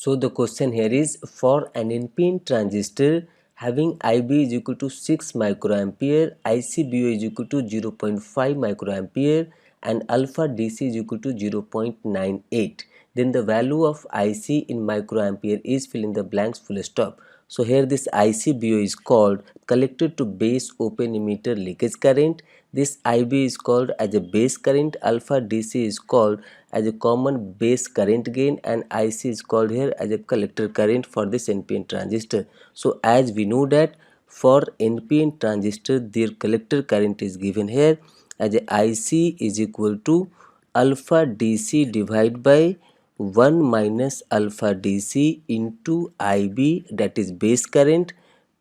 So the question here is, for an NPN transistor having IB is equal to 6 microampere, ICBO is equal to 0.5 microampere and alpha DC is equal to 0.98, then the value of IC in microampere is fill in the blanks full stop. So here this ICBO is called collector to base open emitter leakage current. This IB is called as a base current, alpha DC is called as a common base current gain, and IC is called here as a collector current for this NPN transistor. So as we know that for NPN transistor their collector current is given here as a IC is equal to alpha DC divided by 1 minus alpha DC into IB, that is base current,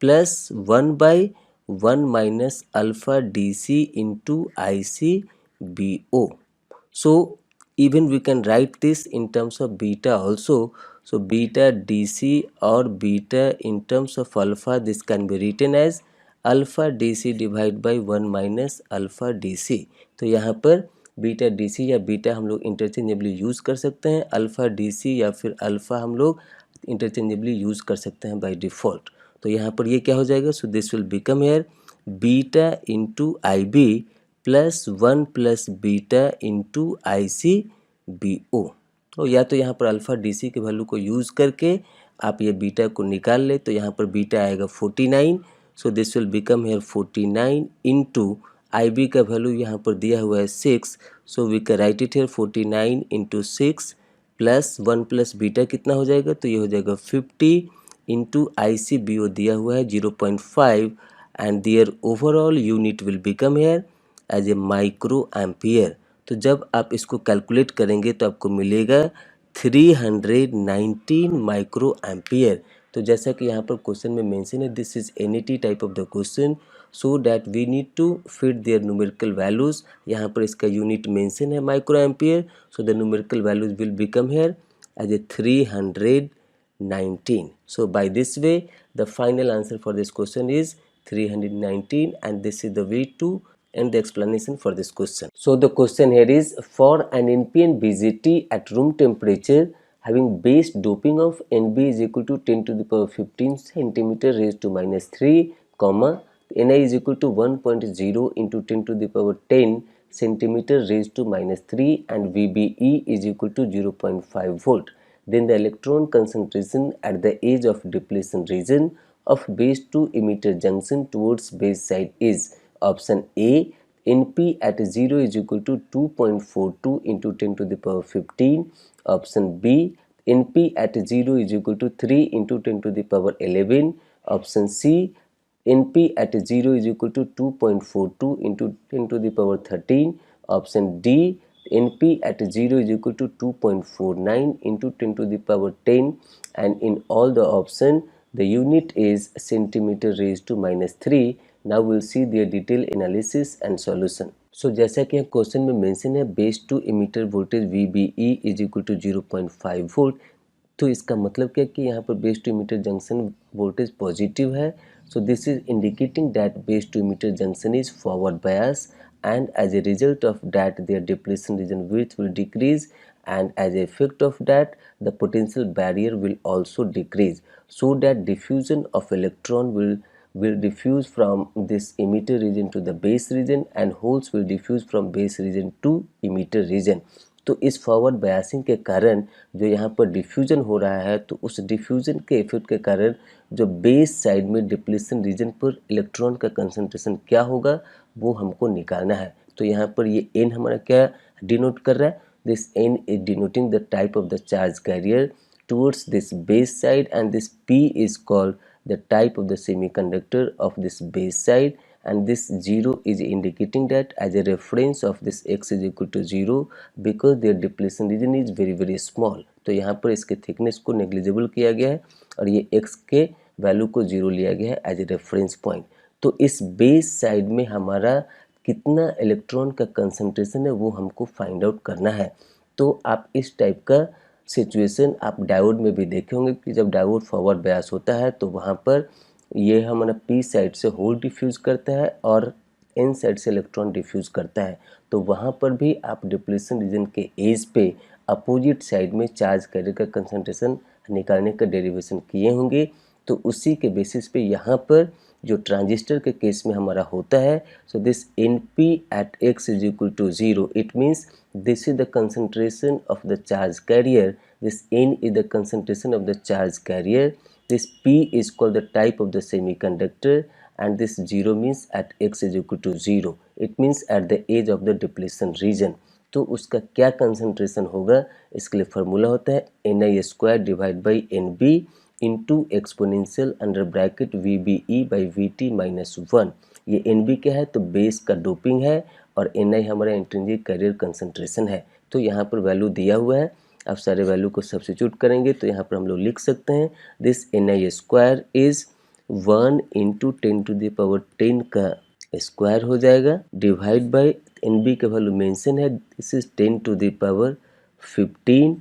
plus 1 by 1 minus alpha DC into ICBO. So even we can write this in terms of beta also. So beta DC or beta in terms of alpha, this can be written as alpha DC divided by 1 minus alpha DC. तो यहाँ पर beta DC या beta हम लोग interchangeably use कर सकते हैं, alpha DC या फिर अल्फ़ा हम लोग इंटरचेंजेबली यूज़ कर सकते हैं बाय डिफ़ॉल्ट. तो यहाँ पर ये क्या हो जाएगा, so this will become here beta into IB plus 1 plus beta into ICBO. तो या तो यहाँ पर अल्फ़ा DC के वैल्यू को यूज़ करके आप ये बीटा को निकाल ले, तो यहाँ पर बीटा आएगा 49. So this will become here 49 into IB का वैल्यू यहाँ पर दिया हुआ है 6. So we can write it here 49 into 6 plus 1 plus beta कितना हो जाएगा, तो ये हो जाएगा 50 इंटू ICBO दिया हुआ है 0.5 and their overall unit will become here as a micro ampere. तो जब आप इसको कैलकुलेट करेंगे तो आपको मिलेगा 319 माइक्रो एम्पियर. तो जैसा कि यहाँ पर क्वेश्चन में मेंशन है, this is NET type of the question, so that we need to fit their numerical values. यहाँ पर इसका यूनिट मेंशन है micro ampere, so the numerical values will become here as a 319. So by this way the final answer for this question is 319, and this is the way to end the explanation for this question. So the question here is, for an NPN BJT at room temperature having base doping of NB is equal to 10 to the power 15 centimeter raised to minus 3, comma Ni is equal to 1.0 into 10 to the power 10 centimeter raised to minus 3 and VBE is equal to 0.5 volt. Then the electron concentration at the edge of depletion region of base to emitter junction towards base side is option A, NP at 0 is equal to 2.42 into 10 to the power 15, option B, NP at 0 is equal to 3 into 10 to the power 11, option C, NP at 0 is equal to 2.42 into 10 to the power 13, option D, NP at 0 is equal to 2.49 into 10 to the power 10, and in all the option the unit is centimeter raised to minus 3. Now we'll see their detailed analysis and solution. So जैसा कि question में mention है base to emitter voltage VBE is equal to 0.5 volt. तो इसका मतलब क्या कि यहाँ पर base to emitter junction voltage positive है. So this is indicating that base to emitter junction is forward bias, and as a result of that their depletion region width will decrease, and as a effect of that the potential barrier will also decrease, so that diffusion of electron will diffuse from this emitter region to the base region and holes will diffuse from base region to emitter region. तो इस forward biasing के कारण जो यहाँ पर diffusion हो रहा है, तो उस डिफ्यूजन के इफेक्ट के कारण जो बेस साइड में डिप्लीशन रीजन पर इलेक्ट्रॉन का कंसंट्रेशन क्या होगा वो हमको निकालना है. तो यहाँ पर ये N हमारा क्या डिनोट कर रहा है, this N is denoting the type of the charge carrier towards this base side, and this P is called the type of the semiconductor of this base side, and this 0 is indicating that as a reference of this X is equal to 0 because their depletion region is very small. तो यहाँ पर इसके thickness को negligible किया गया है और ये X के वैल्यू को 0 लिया गया है एज ए रेफरेंस पॉइंट. तो इस बेस साइड में हमारा कितना इलेक्ट्रॉन का कंसंट्रेशन है वो हमको फाइंड आउट करना है. तो आप इस टाइप का सिचुएशन आप डायोड में भी देखे होंगे कि जब डायोड फॉरवर्ड बायस होता है तो वहाँ पर ये हमारा P साइड से होल डिफ्यूज करता है और N साइड से इलेक्ट्रॉन डिफ्यूज करता है. तो वहाँ पर भी आप डिप्लीशन रीजन के एज पे अपोजिट साइड में चार्ज कैरियर का कंसंट्रेशन निकालने का डेरिवेशन किए होंगे, तो उसी के बेसिस पे यहाँ पर जो ट्रांजिस्टर के केस में हमारा होता है, so this NP at x is equal to 0, it means this is the concentration of the charge carrier, this N is the concentration of the charge carrier, this P is called the type of the semiconductor, and this 0 means at x is equal to 0, it means at the edge of the depletion region. तो उसका क्या concentration होगा, इसके लिए formula होता है Ni² divide by NB into exponential under bracket VBE by VT minus 1। ये NB क्या है, तो बेस का डोपिंग है, और Ni हमारा इंट्रिंसिक कैरियर कंसंट्रेशन है। तो यहाँ पर वैल्यू दिया हुआ है, आप सारे वैल्यू को सब्स्टिट्यूट करेंगे तो यहाँ पर हम लोग लिख सकते हैं दिस Ni² इज 1 इंटू 10⁻10 का स्क्वायर हो जाएगा, डिवाइड बाई NB का वैल्यू मेंशन है, दिस इज 10⁻15,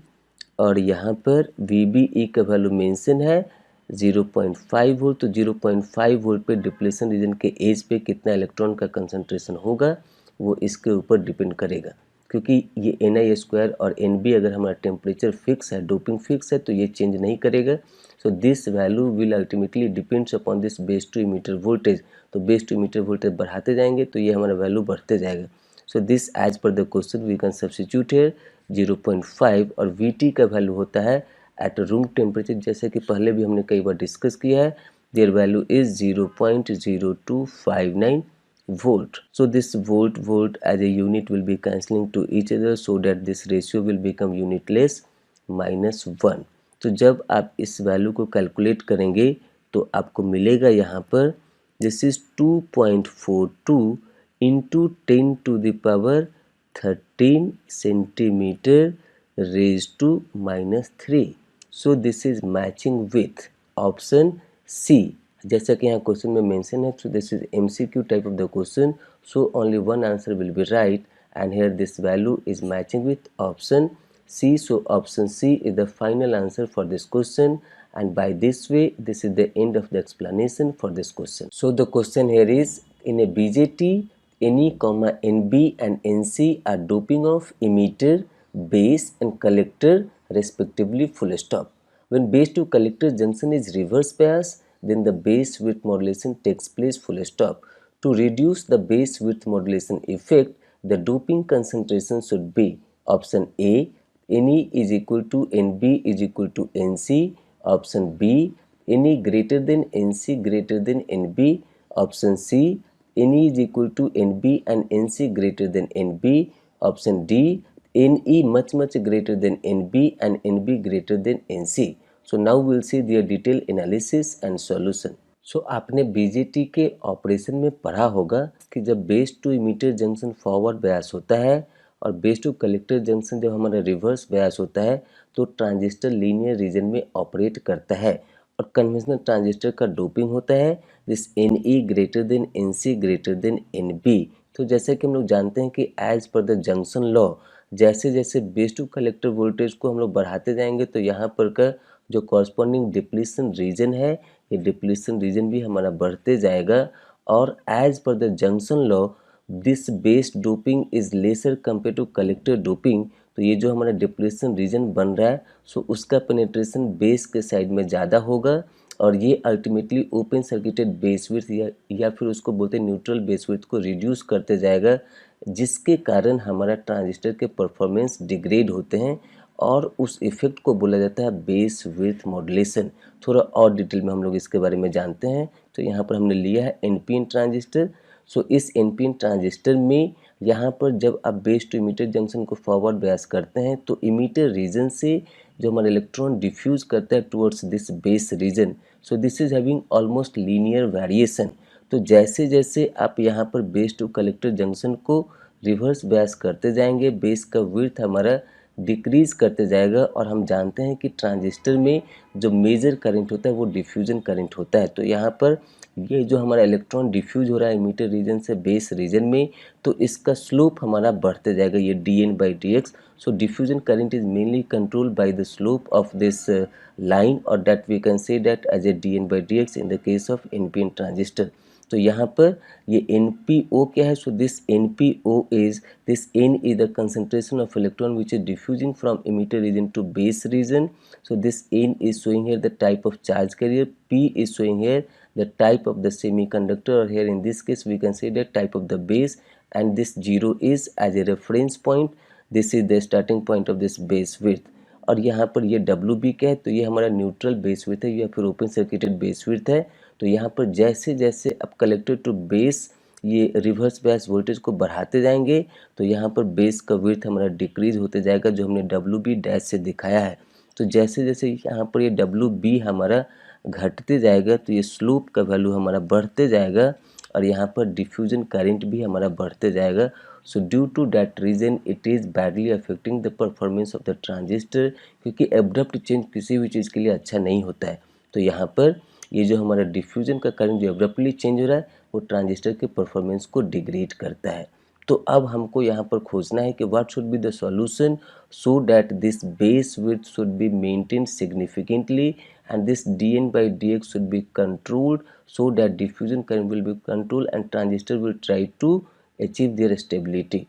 और यहाँ पर VBE का वैल्यू मेंशन है 0.5 वोल्ट। तो 0.5 वोल्ट पे डिप्लेशन रीजन के एज पे कितना इलेक्ट्रॉन का कंसंट्रेशन होगा वो इसके ऊपर डिपेंड करेगा, क्योंकि ये Ni² और NB अगर हमारा टेम्परेचर फिक्स है, डोपिंग फिक्स है, तो ये चेंज नहीं करेगा। So this value will ultimately depends upon this base to emitter voltage. तो बेस टू इमीटर वोल्टेज बढ़ाते जाएंगे तो ये हमारा वैल्यू बढ़ते जाएगा। So this as per the question we can substitute here 0.5, और VT का वैल्यू होता है एट रूम टेम्परेचर, जैसे कि पहले भी हमने कई बार डिस्कस किया है, their value is 0.0259 volt. So this volt as a unit will be cancelling to each other so that this ratio will become unitless -1. तो जब आप इस वैल्यू को कैलकुलेट करेंगे तो आपको मिलेगा यहाँ पर this is 2.42 into 10⁻13 centimetre raise to -3. So this is matching with option C. जैसा कि यहाँ क्वेश्चन में मेंशन है, so this is MCQ type of the question, so only one answer will be right, and here this value is matching with option C. So option C is the final answer for this question, and by this way this is the end of the explanation for this question. So the question here is, in a BJT NE, NB and NC are doping of emitter, base and collector respectively, full stop. When base to collector junction is reverse bias, then the base width modulation takes place, full stop. To reduce the base width modulation effect, the doping concentration should be option A, NE is equal to NB is equal to NC, option B, NE greater than NC greater than NB, option C, NE is equal to NB and NC greater than NB, option D, NE much greater than NB and NB greater than NC. So now we'll see their detailed analysis and solution. So आपने BJT के operation में पढ़ा होगा कि जब base to emitter junction forward bias होता है और बेस टू कलेक्टर जंक्शन जब हमारा रिवर्स बायस होता है तो ट्रांजिस्टर लीनियर रीजन में ऑपरेट करता है, और कन्वेंशनल ट्रांजिस्टर का डोपिंग होता है this NE greater than NC greater than NB. तो जैसे कि हम लोग जानते हैं कि as per the junction law, जैसे जैसे बेस टू कलेक्टर वोल्टेज को हम लोग बढ़ाते जाएंगे तो यहाँ पर का जो कॉरस्पॉन्डिंग डिप्लीशन रीजन है, ये डिप्लीशन रीजन भी हमारा बढ़ते जाएगा, और as per the junction law this base doping is lesser compare to collector doping. तो ये जो हमारा डिप्लीशन रीजन बन रहा है, सो उसका पेनिट्रेशन बेस के साइड में ज़्यादा होगा, और ये ultimately open circuited base width या फिर उसको बोलते हैं न्यूट्रल बेस विड्थ को रिड्यूस करते जाएगा, जिसके कारण हमारा ट्रांजिस्टर के परफॉर्मेंस डिग्रेड होते हैं, और उस इफेक्ट को बोला जाता है बेस विड्थ मॉड्यूलेशन. थोड़ा और डिटेल में हम लोग इसके बारे में जानते हैं. तो यहाँ पर हमने लिया है NPN ट्रांजिस्टर. सो इस NPN ट्रांजिस्टर में यहाँ पर जब आप बेस टू इमीटर जंक्शन को फॉरवर्ड बायस करते हैं तो इमीटर रीजन से जो हमारा इलेक्ट्रॉन डिफ्यूज करता है towards this base reason, so this is having almost linear variation. तो जैसे जैसे आप यहाँ पर बेस टू कलेक्टर जंक्शन को रिवर्स बायस करते जाएंगे, बेस का विड्थ हमारा डिक्रीज करते जाएगा, और हम जानते हैं कि ट्रांजिस्टर में जो मेजर करंट होता है वो डिफ्यूजन करंट होता है. तो यहाँ पर ये जो हमारा इलेक्ट्रॉन डिफ्यूज हो रहा है इमीटर रीजन से बेस रीजन में, तो इसका स्लोप हमारा बढ़ते जाएगा, ये dN/dx. So diffusion current is mainly controlled by the slope of this line, और that we can say that as a dN/dx in the case of NPN transistor. तो यहाँ पर ये NPO क्या है? So this NPO is this N is the concentration of electron which is diffusing from emitter region to base region. So this N is showing here the type of charge carrier, P is showing here the type of the semiconductor, or here in this case we can say the type of the base, and this 0 is as a reference point. This is the starting point of this base width. और यहाँ पर ये WB क्या है? तो ये हमारा neutral base width है या फिर ओपन सर्किटेड बेस विड्थ है। तो यहाँ पर जैसे जैसे अब कलेक्टर टू बेस ये रिवर्स बायस वोल्टेज को बढ़ाते जाएंगे तो यहाँ पर बेस का विड्थ हमारा डिक्रीज होते जाएगा, जो हमने WB डैश से दिखाया है। तो जैसे जैसे यहाँ पर ये WB हमारा घटते जाएगा तो ये स्लोप का वैल्यू हमारा बढ़ते जाएगा और यहाँ पर डिफ्यूजन करंट भी हमारा बढ़ते जाएगा। So due to that reason it is badly affecting the performance of the transistor, क्योंकि एब्रप्ट चेंज किसी भी चीज़ के लिए अच्छा नहीं होता है। तो यहाँ पर ये जो हमारा डिफ्यूजन का करंट जो एब्रप्टली चेंज हो रहा है वो ट्रांजिस्टर के परफॉर्मेंस को डिग्रेड करता है। तो अब हमको यहाँ पर खोजना है कि what should be the solution so that this base width should be maintain significantly and this dn by dx should be controlled so that diffusion current will be controlled and transistor will try to achieve their stability।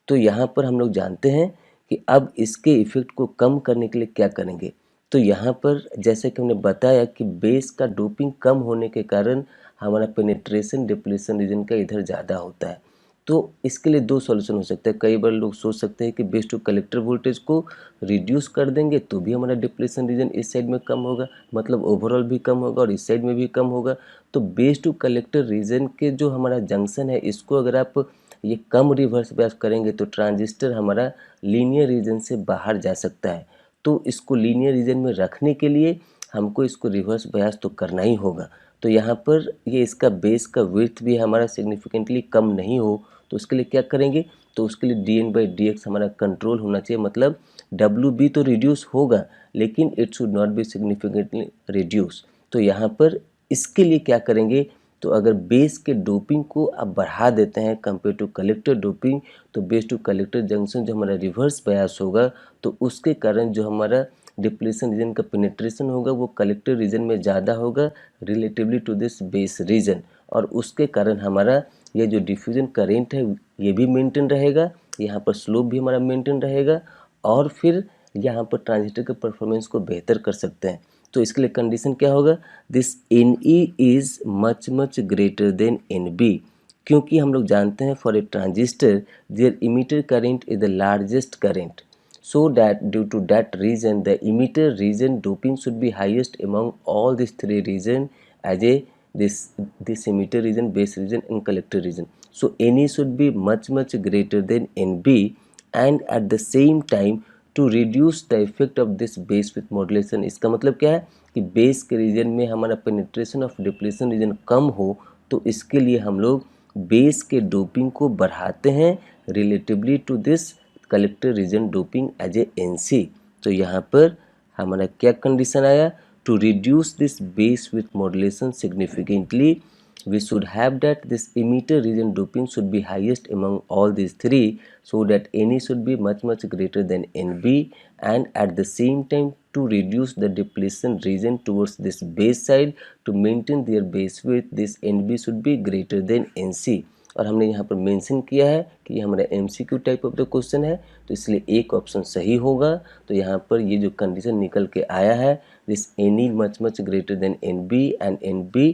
तो यहाँ पर हम लोग जानते हैं कि अब इसके इफेक्ट को कम करने के लिए क्या करेंगे। तो यहाँ पर जैसे कि हमने बताया कि बेस का डोपिंग कम होने के कारण हमारा पेनिट्रेशन डिप्लीशन रीजन का इधर ज़्यादा होता है। तो इसके लिए दो सॉल्यूशन हो सकते हैं। कई बार लोग सोच सकते हैं कि बेस टू कलेक्टर वोल्टेज को रिड्यूस कर देंगे तो भी हमारा डिप्लीशन रीजन इस साइड में कम होगा, मतलब ओवरऑल भी कम होगा और इस साइड में भी कम होगा। तो बेस टू कलेक्टर रीजन के जो हमारा जंक्शन है इसको अगर आप ये कम रिवर्स बायस करेंगे तो ट्रांजिस्टर हमारा लीनियर रीजन से बाहर जा सकता है। तो इसको लीनियर रीजन में रखने के लिए हमको इसको रिवर्स बायस तो करना ही होगा। तो यहाँ पर ये इसका बेस का विड्थ भी हमारा सिग्निफिकेंटली कम नहीं हो तो उसके लिए क्या करेंगे? तो उसके लिए dn by dx हमारा कंट्रोल होना चाहिए, मतलब WB तो रिड्यूस होगा लेकिन it should not be significantly reduce. तो यहाँ पर इसके लिए क्या करेंगे? तो अगर बेस के डोपिंग को आप बढ़ा देते हैं कंपेयर टू कलेक्टर डोपिंग तो बेस टू कलेक्टर जंक्शन जो हमारा रिवर्स बायस होगा तो उसके कारण जो हमारा डिप्लीशन रीजन का पेनिट्रेशन होगा वो कलेक्टर रीजन में ज़्यादा होगा relatively to this base region, और उसके कारण हमारा ये जो डिफ्यूजन करेंट है ये भी मेंटेन रहेगा, यहाँ पर स्लोप भी हमारा मेंटेन रहेगा और फिर यहाँ पर ट्रांजिस्टर के परफॉर्मेंस को बेहतर कर सकते हैं। तो इसके लिए कंडीशन क्या होगा? This NE is much greater than NB, क्योंकि हम लोग जानते हैं for a transistor their emitter current is the largest current, so that due to that reason the emitter region doping should be highest among all these three region as a this emitter region, base region and collector region. So NE should be much greater than NB, and at the same time to reduce the effect of this base with modulation। इसका मतलब क्या है कि base के reason में हमारा penetration of depletion region कम हो तो इसके लिए हम लोग बेस के डोपिंग को बढ़ाते हैं relatively to this collector region doping as a NC। तो यहाँ पर हमारा क्या कंडीशन आया? To reduce this base width modulation significantly we should have that this emitter region doping should be highest among all these three, so that NE should be much greater than NB, and at the same time to reduce the depletion region towards this base side to maintain their base width this NB should be greater than NC। और हमने यहाँ पर mention किया है कि ये हमारा MCQ type of the question है तो इसलिए एक ऑप्शन सही होगा। तो यहाँ पर ये जो कंडीशन निकल के आया है this NE much greater than NB and NB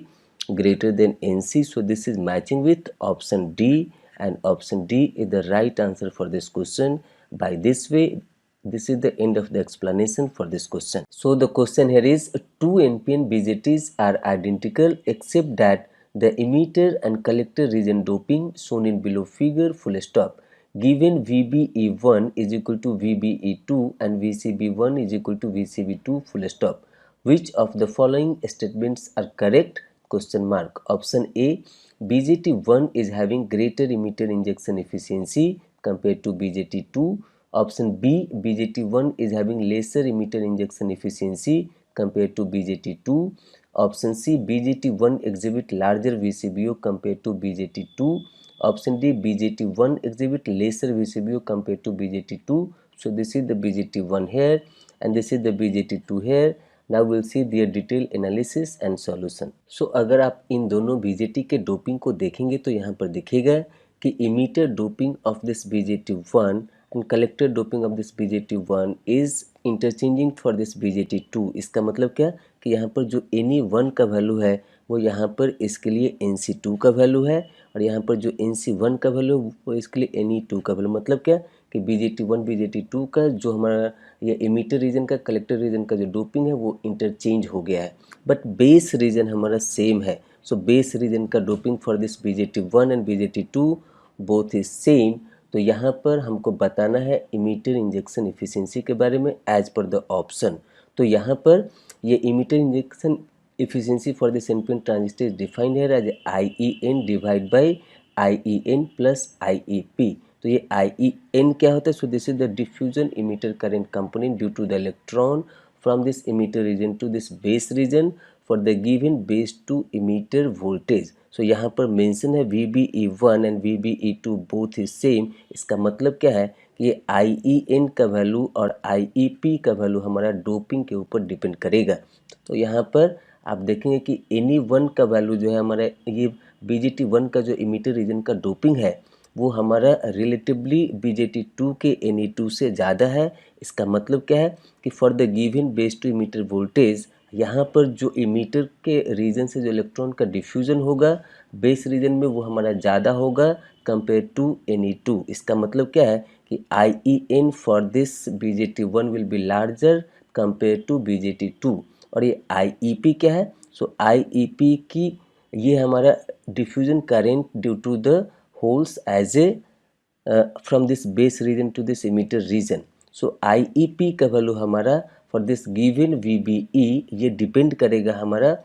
greater than NC, so this is matching with option D, and option D is the right answer for this question. By this way, this is the end of the explanation for this question. So the question here is two NPN BJTs are identical except that the emitter and collector region doping shown in below figure full stop. Given VBE1 is equal to VBE2 and VCB1 is equal to VCB2 full stop. Which of the following statements are correct? Question mark. Option A, BJT1 is having greater emitter injection efficiency compared to BJT2. Option B, BJT1 is having lesser emitter injection efficiency compared to BJT2. Option C, BJT1 exhibit larger VCBO compared to BJT2. Option D, BJT1 exhibit lesser VCBO compared to BJT2. So this is the BJT1 here and this is the BJT2 here, now will see their detail analysis and solution. So अगर आप इन दोनों BJT के doping को देखेंगे तो यहाँ पर दिखेगा कि emitter doping of this BJT1 and collector doping of this BJT1 is interchanging for this BJT2। इसका मतलब क्या कि यहाँ पर जो NE1 का वैल्यू है वो यहाँ पर इसके लिए NC2 का वैल्यू है, और यहाँ पर जो NC1 का वैल्यू वो इसके लिए NE2 का वैल्यू। मतलब क्या कि BJT1 BJT2 का जो हमारा ये इमीटर रीजन का कलेक्टर रीजन का जो डोपिंग है वो इंटरचेंज हो गया है, बट बेस रीजन हमारा सेम है। सो बेस रीजन का doping for this BJT1 and BJT2 both is same. तो यहाँ पर हमको बताना है इमीटर इंजेक्शन इफिशिएंसी के बारे में एज पर द ऑप्शन। तो यहाँ पर ये emitter injection efficiency for this NPN transistor is defined here as IEN divided by IEN plus IEP। तो ये IEN क्या होता है? So this is the diffusion emitter current component due to the electron from this emitter region to this base region for the given base to emitter voltage। so यहाँ पर mention है VBE1 and VBE2 both is same. इसका मतलब क्या है कि ये IEN का वैल्यू और IEP का वैल्यू हमारा डोपिंग के ऊपर डिपेंड करेगा। तो यहाँ पर आप देखेंगे कि NE1 का वैल्यू जो है हमारा ये BJT1 का जो इमीटर रीजन का डोपिंग है वो हमारा रिलेटिवली BJT2 के NE2 से ज़्यादा है। इसका मतलब क्या है कि for the given base to emitter voltage यहाँ पर जो इमीटर के रीजन से जो इलेक्ट्रॉन का डिफ्यूजन होगा बेस रीजन में वो हमारा ज़्यादा होगा कंपेयर टू NE2। इसका मतलब क्या है कि IEN for this BJT1 will be larger compare to BJT2। और ये IEP क्या है? सो IEP की ये हमारा diffusion current due to the holes as a from this base region to this emitter region. So IEP का वैल्यू हमारा for this given VBE ये डिपेंड करेगा हमारा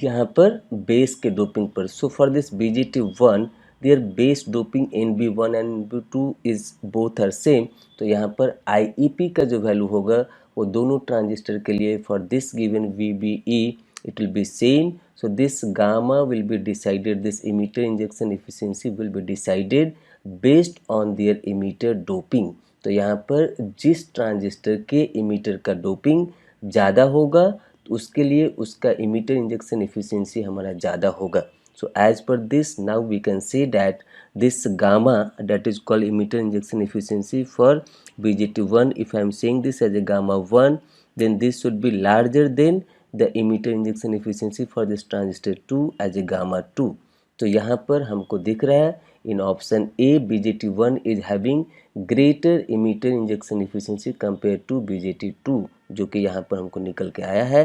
यहाँ पर बेस के डोपिंग पर। So for this BJT1 their base doping NB1 and NB2 is both are same. तो यहाँ पर IEP का जो वैल्यू होगा वो दोनों ट्रांजिस्टर के लिए for this given VBE it will be same। so this gamma will be decided, this emitter injection efficiency will be decided based on their emitter doping। तो यहाँ पर जिस ट्रांजिस्टर के इमीटर का डोपिंग ज़्यादा होगा तो उसके लिए उसका इमीटर इंजेक्शन एफिशिएंसी हमारा ज़्यादा होगा। so as per this now we can say that this gamma that is called emitter injection efficiency for BJT1, if I am saying this as a gamma 1 then this should be larger than the emitter injection efficiency for this transistor 2 as a gamma 2। तो यहाँ पर हमको दिख रहा है in option A BJT1 is having greater emitter injection efficiency compare to BJT2 जो कि यहाँ पर हमको निकल के आया है।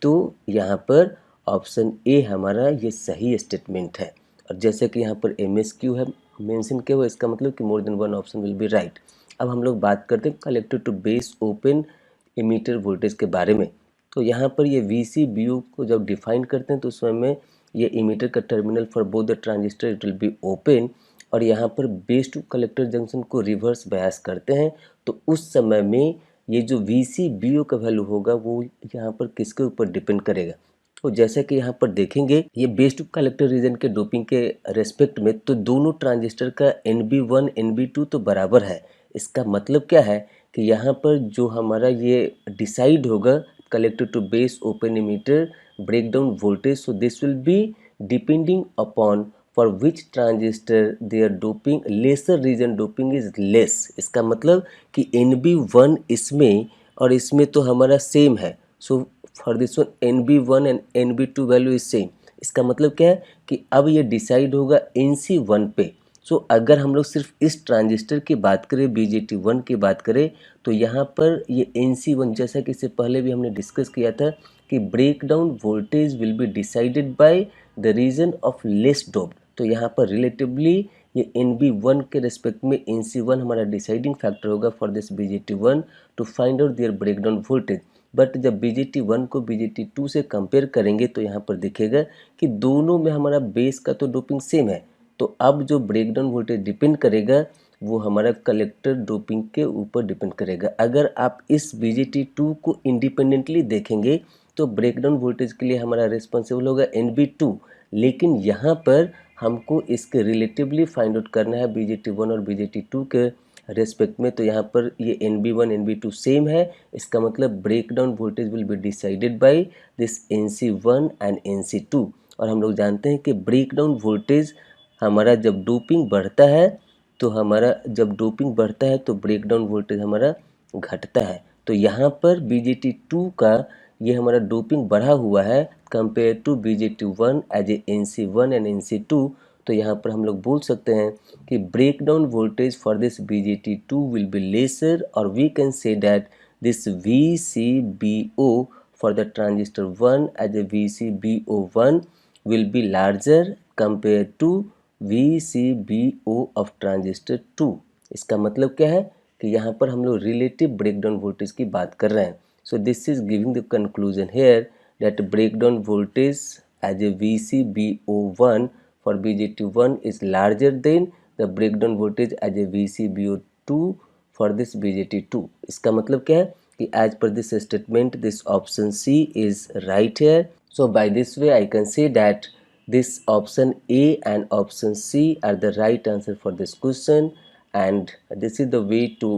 तो यहाँ पर ऑप्शन ए हमारा ये सही स्टेटमेंट है। और जैसे कि यहाँ पर MSQ है मेंशन किया हुआ, इसका मतलब कि more than one option will be right. अब हम लोग बात करते हैं collector to base open emitter voltage के बारे में। तो यहाँ पर ये VCBO को जब डिफाइन करते हैं तो उस समय में ये इमीटर का terminal for both the transistor it will be open, और यहाँ पर बेस टू कलेक्टर जंक्शन को रिवर्स बायस करते हैं। तो उस समय में ये जो VCBO का वैल्यू होगा वो यहाँ पर किसके ऊपर डिपेंड करेगा? तो जैसा कि यहाँ पर देखेंगे ये बेस टू कलेक्टर रीजन के डोपिंग के रेस्पेक्ट में तो दोनों ट्रांजिस्टर का NB1 NB2 तो बराबर है। इसका मतलब क्या है कि यहाँ पर जो हमारा ये डिसाइड होगा collector to base open emitter breakdown voltage, so this will be depending upon for which transistor their doping lesser region doping is less. इसका मतलब कि NB1 इसमें और इसमें तो हमारा सेम है। सो for this one NB1 and NB2 value is same. इसका मतलब क्या है कि अब ये डिसाइड होगा NC1 पे। सो अगर हम लोग सिर्फ इस ट्रांजिस्टर की बात करें BJT1 की बात करें तो यहाँ पर ये NC1 जैसा कि इससे पहले भी हमने डिस्कस किया था कि breakdown voltage will be decided by the region of less dope. तो यहाँ पर रिलेटिवली ये NB1 के रेस्पेक्ट में NC1 हमारा डिसाइडिंग फैक्टर होगा for this BJT1 to find out their breakdown voltage. But जब BJT1 को BJT2 से कंपेयर करेंगे तो यहाँ पर दिखेगा कि दोनों में हमारा बेस का तो डोपिंग सेम है। तो अब जो ब्रेकडाउन वोल्टेज डिपेंड करेगा वो हमारा कलेक्टर डोपिंग के ऊपर डिपेंड करेगा। अगर आप इस BJT2 को इंडिपेंडेंटली देखेंगे तो ब्रेकडाउन वोल्टेज के लिए हमारा रिस्पॉन्सिबल होगा NB2, लेकिन यहाँ पर हमको इसके रिलेटिवली फाइंड आउट करना है BJT1 और BJT2 के रेस्पेक्ट में, तो यहाँ पर ये NB1 NB2 सेम है, इसका मतलब breakdown voltage will be decided by this NC1 and NC2। और हम लोग जानते हैं कि ब्रेक डाउन वोल्टेज हमारा जब डोपिंग बढ़ता है तो ब्रेक डाउन वोल्टेज हमारा घटता है। तो यहाँ पर BJT2 का ये हमारा डोपिंग बढ़ा हुआ है compare to BJT1 as a NC1 and NC2। तो यहाँ पर हम लोग बोल सकते हैं कि breakdown voltage for this BJT2 will be lesser, और we can say that this VCBO for the transistor 1 as a VCBO1 will be larger compared to VCBO of transistor 2। इसका मतलब क्या है कि यहाँ पर हम लोग रिलेटिव ब्रेकडाउन वोल्टेज की बात कर रहे हैं। So this is giving the conclusion here that breakdown voltage as a VCBO1 for BJT1 is larger than the breakdown voltage as a VCBO2 for this BJT2। इसका मतलब क्या है कि as per this statement this option C is right here। So by this way I can say that this option A and option C are the right answer for this question, and this is the way to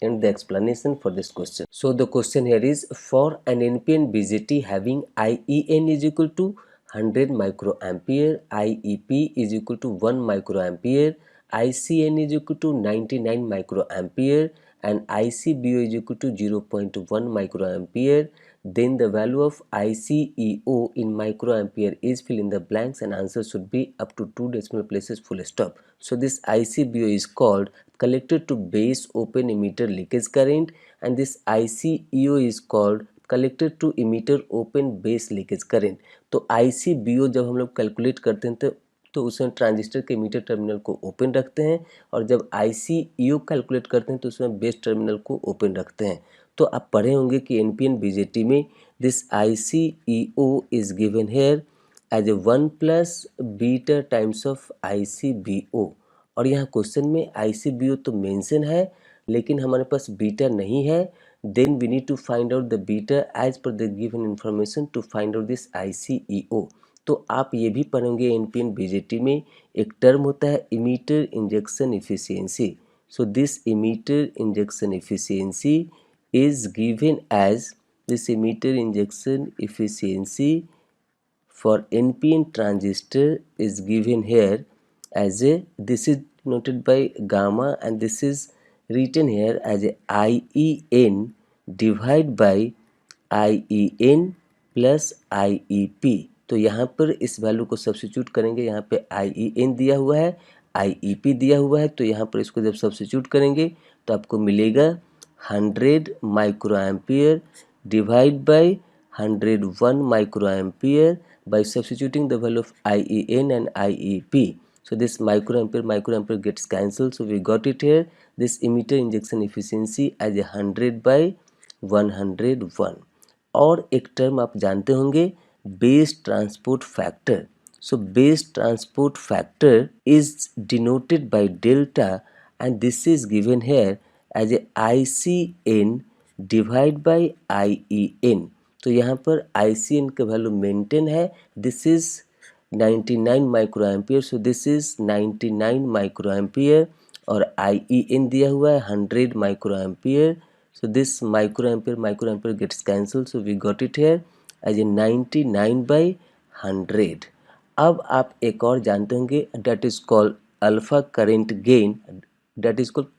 end the explanation for this question. So the question here is, for an NPN BJT having IEN is equal to 100 microampere, IEP is equal to 1 microampere, ICN is equal to 99 microampere, and ICBO is equal to 0.1 microampere, then the value of ICEO in microampere is fill in the blanks, and answer should be up to 2 decimal places full stop. So this ICBO is called collector to base open emitter leakage current, and this ICEO is called collector to emitter open base leakage current. तो ICBO जब हम लोग calculate करते हैं तो उसमें transistor के metre terminal को ओपन रखते हैं, और जब ICEO कैलकुलेट करते हैं तो उसमें बेस टर्मिनल को ओपन रखते हैं। तो आप पढ़े होंगे कि NPN BJT में this ICEO is given here as a 1 plus beta times of ICBO। और यहाँ क्वेश्चन में ICBO तो मेंशन है लेकिन हमारे पास बीटा नहीं है, then we need to find out the beta as per the given information to find out this ICEO। तो आप ये भी पढ़ेंगे NPN BJT में एक टर्म होता है emitter injection efficiency. So this emitter injection efficiency is given as this emitter injection efficiency for NPN transistor is given here as a, this is noted by gamma, and this is written here as a IEN divide by IEN plus IEP। तो यहाँ पर इस value को substitute करेंगे, यहाँ पे IEN दिया हुआ है, IEP दिया हुआ है, तो यहाँ पर इसको जब सब्स्टिट्यूट करेंगे तो आपको मिलेगा 100 microampere divide by 101 microampere by substituting the value of IEN and IEP। So this microampere gets cancelled, so we got it here, this emitter injection efficiency as a 100 by 101। और एक टर्म आप जानते होंगे base transport factor. So base transport factor is denoted by delta, and this is given here as a ICN divide by IEN। तो यहाँ पर ICN का value mention है, this is 99 microampere, so this is 99 microampere, और IEN दिया हुआ है 100 microampere. So this microampere gets cancelled, so we got it here as a 99 by 100। अब आप एक और जानते होंगे that is called alpha current gain, that is called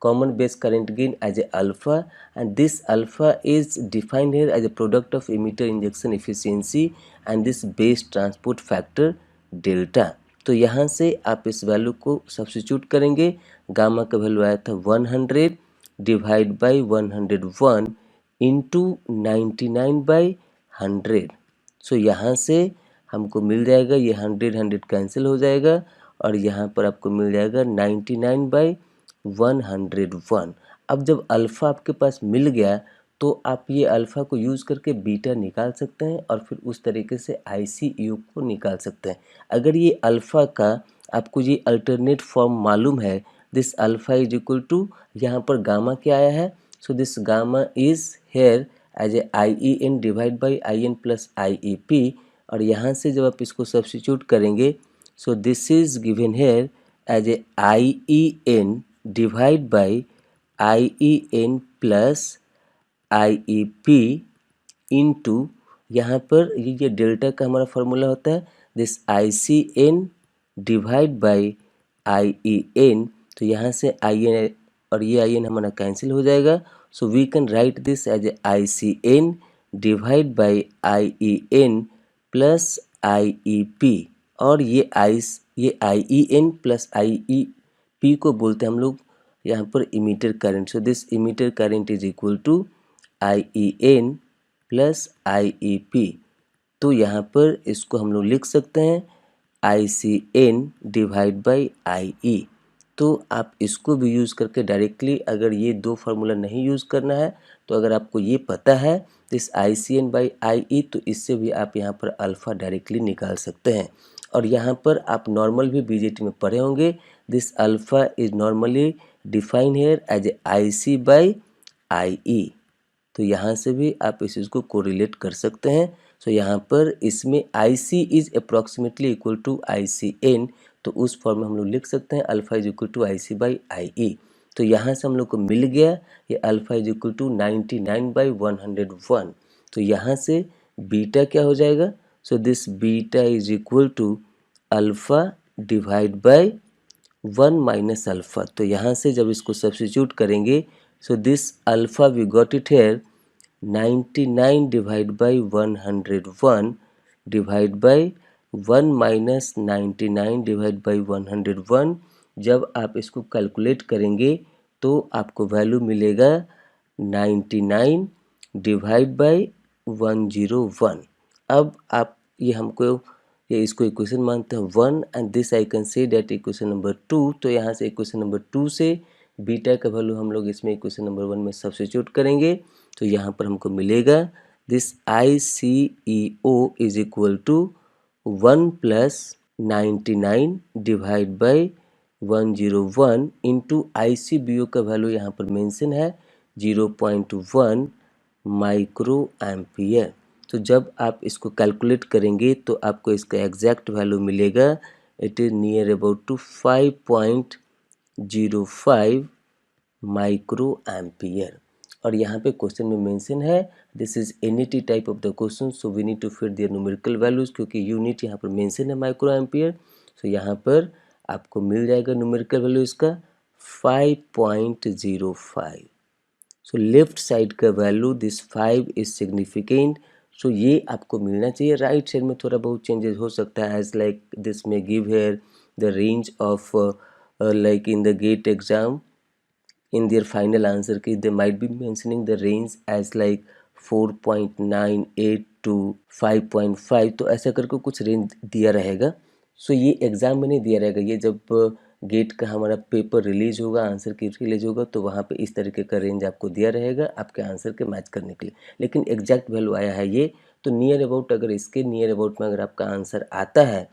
common base current gain as a alpha, and this alpha is defined here as a product of emitter injection efficiency and this base transport factor delta। तो यहाँ से आप इस value को substitute करेंगे, gamma का value आया था 100 डिवाइड बाई 101 इंटू 99 बाई 100। सो यहाँ से हमको मिल जाएगा, ये 100 कैंसिल हो जाएगा, और यहाँ पर आपको मिल जाएगा 99 बाई 101। अब जब अल्फ़ा आपके पास मिल गया तो आप ये अल्फ़ा को यूज़ करके बीटा निकाल सकते हैं और फिर उस तरीके से ICEO को निकाल सकते हैं। अगर ये अल्फ़ा का आपको ये अल्टरनेट फॉर्म मालूम है, this alpha is equal to, यहाँ पर गामा क्या आया है, so this gamma is here as a IEN divide by IN plus IEP, और यहाँ से जब आप इसको सब्स्टिट्यूट करेंगे, so this is given here as a IEN divide by IEN plus IEP into, यहाँ पर ये डेल्टा का हमारा फॉर्मूला होता है this ICN divide by IEN। तो यहाँ से IN और ये IN हमारा कैंसिल हो जाएगा, so we can write this as a ICN divide by IEN plus IEP। और ये IEN प्लस IEP को बोलते हैं हम लोग यहाँ पर emitter current. So this emitter current is equal to IEN plus IEP। तो यहाँ पर इसको हम लोग लिख सकते हैं ICN डिवाइड बाई IE। तो आप इसको भी यूज़ करके डायरेक्टली, अगर ये दो फार्मूला नहीं यूज़ करना है तो अगर आपको ये पता है दिस ICN बाई IE, तो इससे भी आप यहाँ पर अल्फ़ा डायरेक्टली निकाल सकते हैं। और यहाँ पर आप नॉर्मल भी BJT में पढ़े होंगे, this alpha is normally define here as a IC by IE। तो यहाँ से भी आप इस चीज़ को कोरिलेट कर सकते हैं। सो यहाँ पर इसमें IC is approximately equal to ICN, तो उस फॉर्म में हम लोग लिख सकते हैं alpha is equal to IC by IE। तो यहाँ से हम लोग को मिल गया ये alpha is equal to 99 by 101। तो यहाँ से बीटा क्या हो जाएगा, so this beta is equal to alpha divide by 1 minus alpha. तो यहाँ से जब इसको सब्स्टिट्यूट करेंगे, so this alpha we got it here 99 divide by 101 divide by 1 minus 99 divide by 101। जब आप इसको कैलकुलेट करेंगे तो आपको वैल्यू मिलेगा 99 डिवाइड बाई 101। अब आप ये इसको इक्वेशन मानते हैं 1 and this I can say that equation number 2। तो यहाँ से इक्वेशन नंबर 2 से बीटा का वैल्यू हम लोग इसमें इक्वेशन नंबर 1 में सब्स्टिट्यूट करेंगे। तो यहाँ पर हमको मिलेगा this ICEO is equal to 1 plus 99 divide by 101 into ICBO का वैल्यू यहाँ पर मेंशन है 0.1 माइक्रो एम्पियर। तो जब आप इसको कैलकुलेट करेंगे तो आपको इसका एग्जैक्ट वैल्यू मिलेगा, it is near about to 5.05 micro ampere. और यहाँ पे क्वेश्चन में मेंशन है this is NET type of the question, so we need to fit their numerical values, क्योंकि यूनिट यहाँ पर मेंशन है माइक्रो एम्पियर। सो यहाँ पर आपको मिल जाएगा न्यूमेरिकल वैल्यू इसका 5.05। सो लेफ्ट साइड का वैल्यू दिस 5 इज सिग्निफिकेंट, सो ये आपको मिलना चाहिए। राइट साइड में थोड़ा बहुत चेंजेस हो सकता है, एज लाइक दिस में give here the range of like in the GATE exam in their final answer ki they might be mentioning the range as like 4.98 to 5.5, तो ऐसा करके कुछ रेंज दिया रहेगा। सो ये एग्ज़ाम में नहीं दिया रहेगा, ये जब गेट का हमारा पेपर रिलीज होगा, आंसर की रिलीज होगा, तो वहाँ पे इस तरीके का रेंज आपको दिया रहेगा आपके आंसर के मैच करने के लिए। लेकिन एग्जैक्ट वैल्यू आया है ये, तो नियर अबाउट, अगर इसके नियर अबाउट में अगर आपका आंसर आता है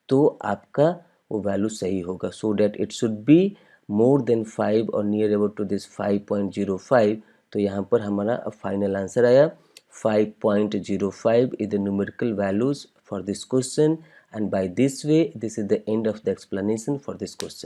तो आपका वो वैल्यू सही होगा। So that it should be more than 5 और नियर अबाउट टू दिस 5.05। तो यहाँ पर हमारा फाइनल आंसर आया 5.05 is the numerical values for this question, and by this way this is the end of the explanation for this question.